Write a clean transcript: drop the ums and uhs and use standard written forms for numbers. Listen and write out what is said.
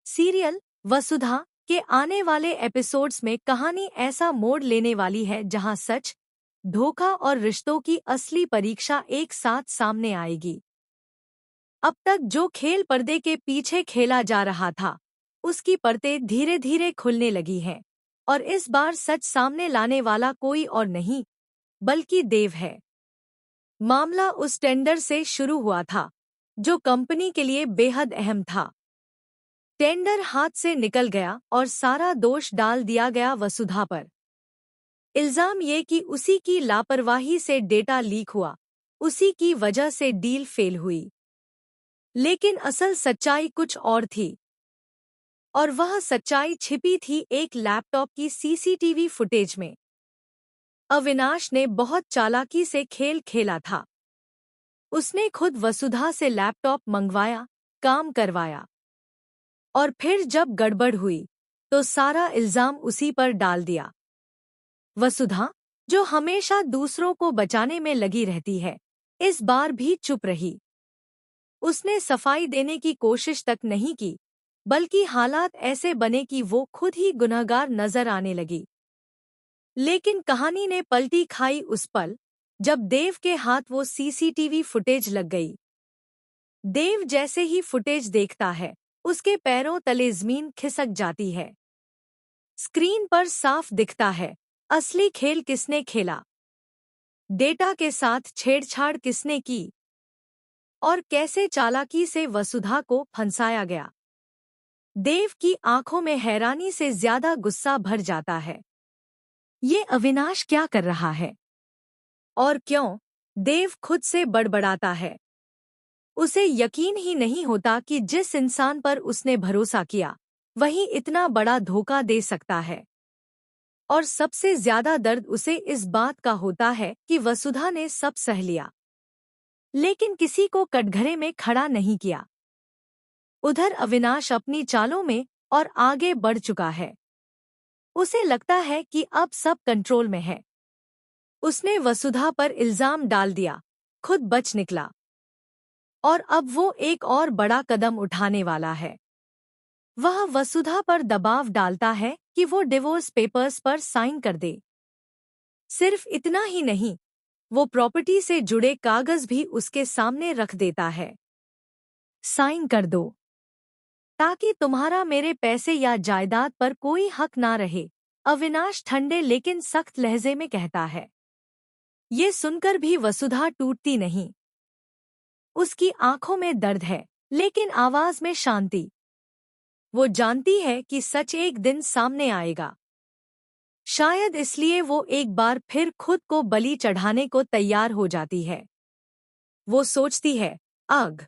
Serial वसुधा के आने वाले एपिसोड्स में कहानी ऐसा मोड़ लेने वाली है जहां सच, धोखा और रिश्तों की असली परीक्षा एक साथ सामने आएगी। अब तक जो खेल पर्दे के पीछे खेला जा रहा था, उसकी परतें धीरे धीरे खुलने लगी हैं और इस बार सच सामने लाने वाला कोई और नहीं बल्कि देव है। मामला उस टेंडर से शुरू हुआ था जो कंपनी के लिए बेहद अहम था। टेंडर हाथ से निकल गया और सारा दोष डाल दिया गया वसुधा पर। इल्जाम ये कि उसी की लापरवाही से डेटा लीक हुआ, उसी की वजह से डील फेल हुई। लेकिन असल सच्चाई कुछ और थी, और वह सच्चाई छिपी थी एक लैपटॉप की सीसीटीवी फुटेज में। अविनाश ने बहुत चालाकी से खेल खेला था। उसने खुद वसुधा से लैपटॉप मंगवाया, काम करवाया, और फिर जब गड़बड़ हुई तो सारा इल्जाम उसी पर डाल दिया। वसुधा, जो हमेशा दूसरों को बचाने में लगी रहती है, इस बार भी चुप रही। उसने सफाई देने की कोशिश तक नहीं की, बल्कि हालात ऐसे बने कि वो खुद ही गुनहगार नजर आने लगी। लेकिन कहानी ने पलटी खाई उस पल जब देव के हाथ वो सीसीटीवी फुटेज लग गई। देव जैसे ही फुटेज देखता है, उसके पैरों तले जमीन खिसक जाती है। स्क्रीन पर साफ दिखता है, असली खेल किसने खेला, डेटा के साथ छेड़छाड़ किसने की, और कैसे चालाकी से वसुधा को फंसाया गया। देव की आंखों में हैरानी से ज्यादा गुस्सा भर जाता है। ये अविनाश क्या कर रहा है? और क्यों? देव खुद से बड़बड़ाता है। उसे यकीन ही नहीं होता कि जिस इंसान पर उसने भरोसा किया, वही इतना बड़ा धोखा दे सकता है। और सबसे ज्यादा दर्द उसे इस बात का होता है कि वसुधा ने सब सह लिया, लेकिन किसी को कटघरे में खड़ा नहीं किया। उधर अविनाश अपनी चालों में और आगे बढ़ चुका है। उसे लगता है कि अब सब कंट्रोल में है। उसने वसुधा पर इल्जाम डाल दिया, खुद बच निकला, और अब वो एक और बड़ा कदम उठाने वाला है। वह वसुधा पर दबाव डालता है कि वो डिवोर्स पेपर्स पर साइन कर दे। सिर्फ इतना ही नहीं, वो प्रॉपर्टी से जुड़े कागज भी उसके सामने रख देता है। साइन कर दो, ताकि तुम्हारा मेरे पैसे या जायदाद पर कोई हक ना रहे, अविनाश ठंडे लेकिन सख्त लहजे में कहता है। ये सुनकर भी वसुधा टूटती नहीं। उसकी आंखों में दर्द है, लेकिन आवाज में शांति। वो जानती है कि सच एक दिन सामने आएगा। शायद इसलिए वो एक बार फिर खुद को बलि चढ़ाने को तैयार हो जाती है। वो सोचती है, आग